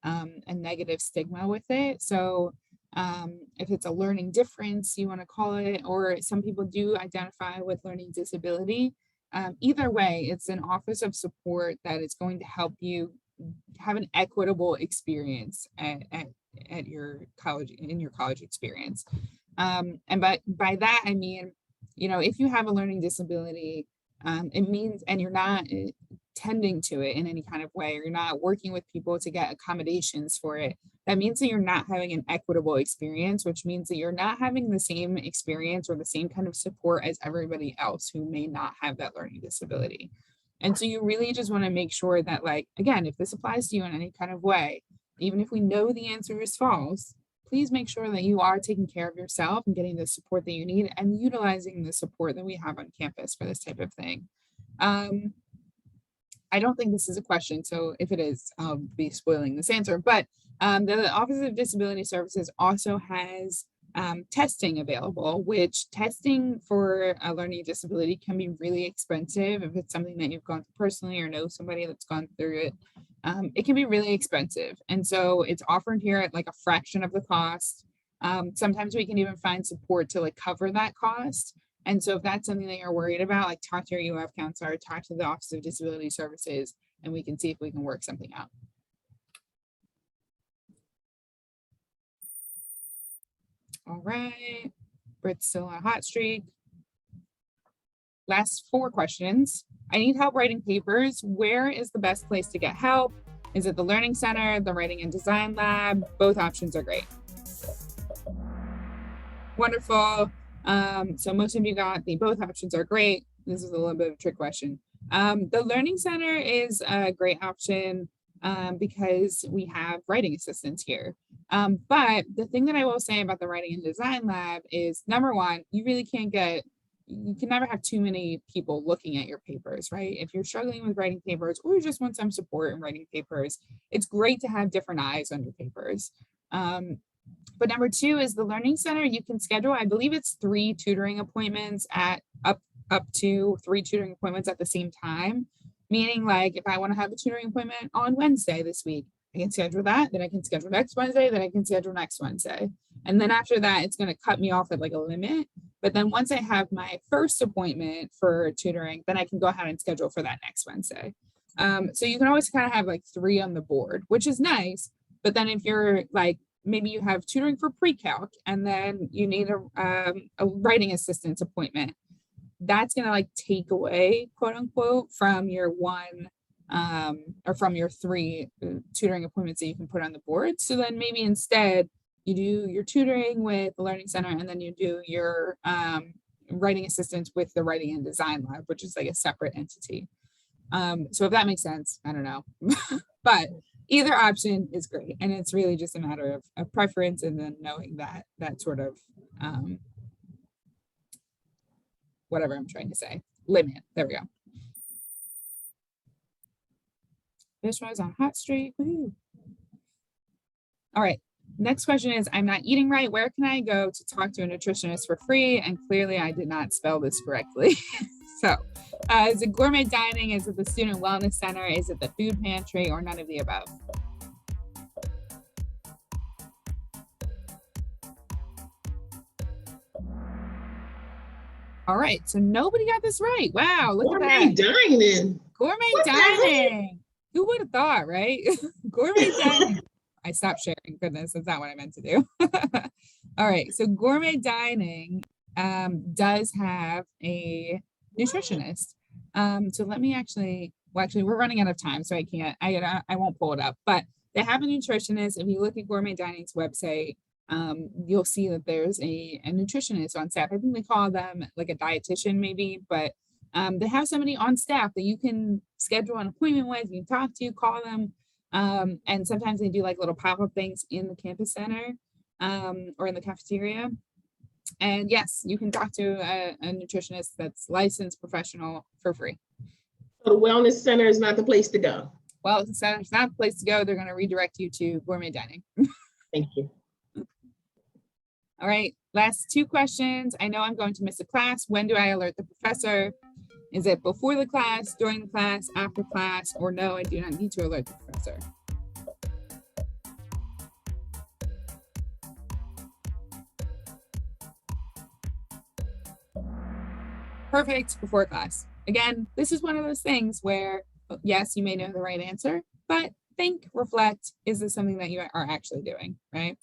a negative stigma with it. So if it's a learning difference, you want to call it, or some people do identify with learning disability. Either way, it's an office of support that is going to help you have an equitable experience at your college, in your college experience. And by that, I mean, you know, if you have a learning disability, it means, and you're not tending to it in any kind of way, or you're not working with people to get accommodations for it, that means that you're not having an equitable experience, which means that you're not having the same experience or the same kind of support as everybody else who may not have that learning disability. And so you really just want to make sure that, like, again, if this applies to you in any kind of way, even if we know the answer is false, please make sure that you are taking care of yourself and getting the support that you need and utilizing the support that we have on campus for this type of thing. I don't think this is a question, so if it is, I'll be spoiling this answer, but the Office of Disability Services also has testing available, which testing for a learning disability can be really expensive. If it's something that you've gone through personally or know somebody that's gone through it, it can be really expensive. And so it's offered here at like a fraction of the cost. Sometimes we can even find support to like cover that cost. And so if that's something that you're worried about, like talk to your UF counselor, talk to the Office of Disability Services, and we can see if we can work something out. All right, Britt's still on a hot streak. Last 4 questions. I need help writing papers. Where is the best place to get help? Is it the Learning Center, the Writing and Design Lab? Both options are great. Wonderful. So most of you got the both options are great. This is a little bit of a trick question. The Learning Center is a great option because we have writing assistants here. But the thing that I will say about the Writing and Design Lab is, number one, you really can't get, you can never have too many people looking at your papers, right? If you're struggling with writing papers or you just want some support in writing papers, it's great to have different eyes on your papers. But number 2 is the Learning Center. You can schedule, I believe it's 3 tutoring appointments at up to 3 tutoring appointments at the same time. Meaning, like, if I want to have a tutoring appointment on Wednesday this week, I can schedule that, then I can schedule next Wednesday, then I can schedule next Wednesday. And then after that, it's going to cut me off at like a limit. But then once I have my first appointment for tutoring, then I can go ahead and schedule for that next Wednesday. So you can always kind of have like 3 on the board, which is nice. But then if you're like, maybe you have tutoring for pre-calc and then you need a writing assistance appointment, that's going to like take away, quote unquote, from your 1 or from your 3 tutoring appointments that you can put on the board. So then maybe instead you do your tutoring with the Learning Center and then you do your writing assistance with the Writing and Design Lab, which is like a separate entity. So if that makes sense, I don't know. But either option is great. And it's really just a matter of preference and then knowing that sort of whatever I'm trying to say, limit. There we go. This was on hot streak. Woo. All right. Next question is, I'm not eating right. Where can I go to talk to a nutritionist for free? And clearly I did not spell this correctly. So is it gourmet dining? Is it the student wellness center? Is it the food pantry, or none of the above? All right, so nobody got this right. Wow, look at that. Dining. Gourmet dining. Who would have thought, right? Gourmet dining. I stopped sharing. Goodness, that's not what I meant to do. All right, so gourmet dining does have a nutritionist. So let me actually, we're running out of time, so I won't pull it up, but they have a nutritionist. If you look at Gourmet Dining's website, you'll see that there's a nutritionist on staff. I think they call them like a dietitian maybe, but They have somebody on staff that you can schedule an appointment with, you can talk to, call them. And sometimes they do like little pop-up things in the campus center or in the cafeteria. And yes, you can talk to a nutritionist that's licensed professional for free. So the wellness center is not the place to go. Well, if the center's not the place to go, they're going to redirect you to gourmet dining. Thank you. All right, last two questions. I know I'm going to miss a class. When do I alert the professor? Is it before the class, during the class, after class, or no, I do not need to alert the professor? Perfect, before class. Again, this is one of those things where, yes, you may know the right answer, but think, reflect, is this something that you are actually doing, right?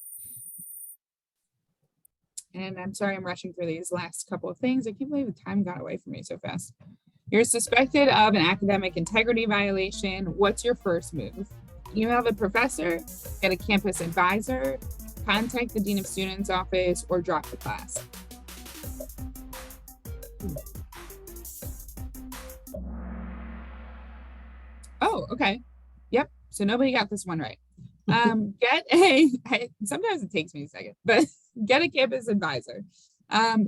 And I'm sorry I'm rushing through these last couple of things. I can't believe the time got away from me so fast. You're suspected of an academic integrity violation. What's your first move? Email the professor, get a campus advisor, contact the dean of students office, or drop the class. Oh, okay. Yep. So nobody got this one right. Sometimes it takes me a second, but get a campus advisor.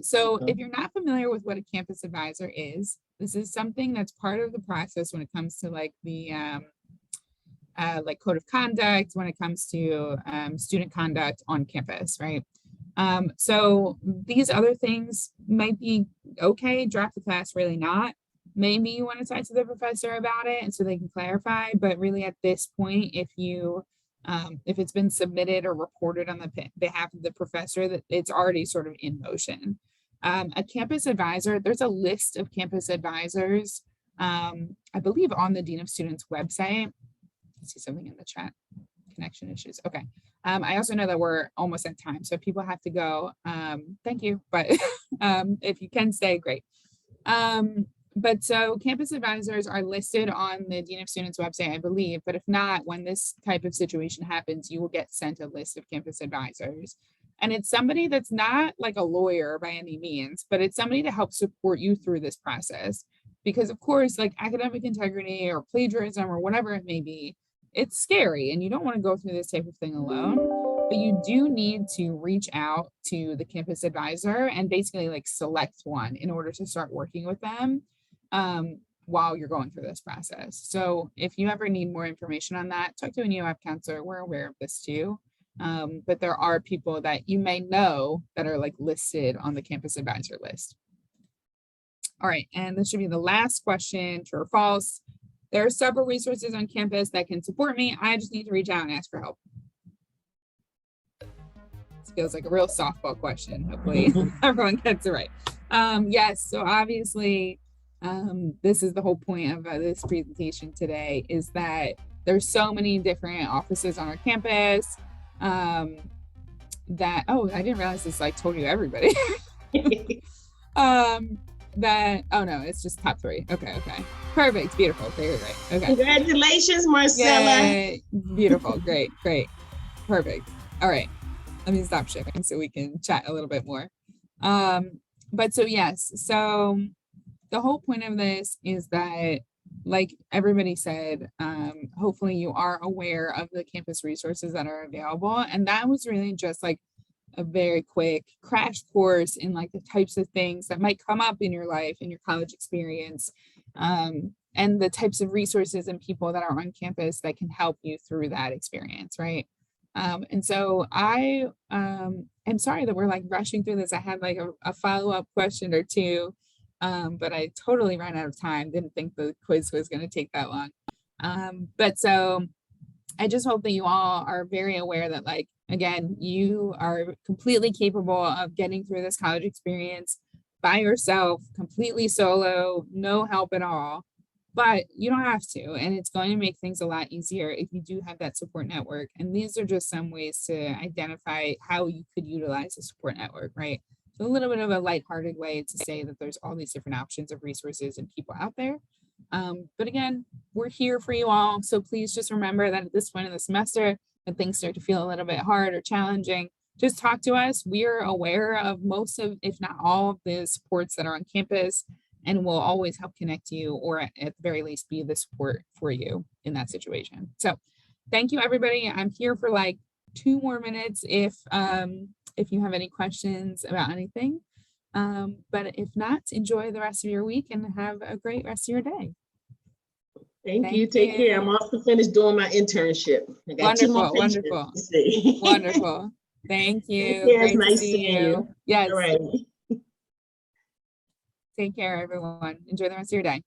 So if you're not familiar with what a campus advisor is, this is something that's part of the process when it comes to like the like code of conduct, when it comes to student conduct on campus, right? So these other things might be okay, drop the class, really not. Maybe you want to talk to the professor about it and so they can clarify, but really at this point, if it's been submitted or reported on the behalf of the professor, that it's already sort of in motion. A campus advisor, there's a list of campus advisors, I believe on the Dean of Students website. I see something in the chat, connection issues. Okay. I also know that we're almost at time, so if people have to go, thank you, but if you can stay, great. But so campus advisors are listed on the Dean of Students website, I believe, but if not, when this type of situation happens, you will get sent a list of campus advisors. And it's somebody that's not like a lawyer by any means, but it's somebody to help support you through this process. Because of course, like academic integrity or plagiarism or whatever it may be, it's scary and you don't want to go through this type of thing alone. But you do need to reach out to the campus advisor and basically like select one in order to start working with them while you're going through this process. So if you ever need more information on that, talk to a NEOAP counselor. We're aware of this too. But there are people that you may know that are like listed on the campus advisor list. All right, and this should be the last question, true or false. There are several resources on campus that can support me. I just need to reach out and ask for help. This feels like a real softball question. Hopefully everyone gets it right. Yes, so obviously, this is the whole point of this presentation today, is that there's so many different offices on our campus that, oh, I didn't realize this, like told you everybody. Oh no, it's just top 3. Okay. Perfect, beautiful, great. Okay. Congratulations, Marcella. Yay. Beautiful, great. Perfect. All right, let me stop sharing so we can chat a little bit more. But so yes, so the whole point of this is that, like everybody said, hopefully you are aware of the campus resources that are available. And that was really just like a very quick crash course in like the types of things that might come up in your life, in your college experience, and the types of resources and people that are on campus that can help you through that experience, right? And so I am sorry that we're like rushing through this. I had like a follow-up question or two, but I totally ran out of time. Didn't think the quiz was going to take that long. But so I just hope that you all are very aware that, like, again, you are completely capable of getting through this college experience by yourself, completely solo, no help at all. But you don't have to, and it's going to make things a lot easier if you do have that support network. And these are just some ways to identify how you could utilize a support network, right? So a little bit of a lighthearted way to say that there's all these different options of resources and people out there. But again, we're here for you all. So please just remember that at this point in the semester, when things start to feel a little bit hard or challenging, just talk to us. We are aware of most of, if not all of the supports that are on campus. and will always help connect you, or at the very least be the support for you in that situation. So thank you, everybody. I'm here for like 2 more minutes if you have any questions about anything. But if not, enjoy the rest of your week and have a great rest of your day. Thank you. Take care. I'm also finished doing my internship. I got 2 more patients to see. Wonderful. Thank you. Take care. Great It's nice to see seeing you. Yes. All right. Take care, everyone. Enjoy the rest of your day.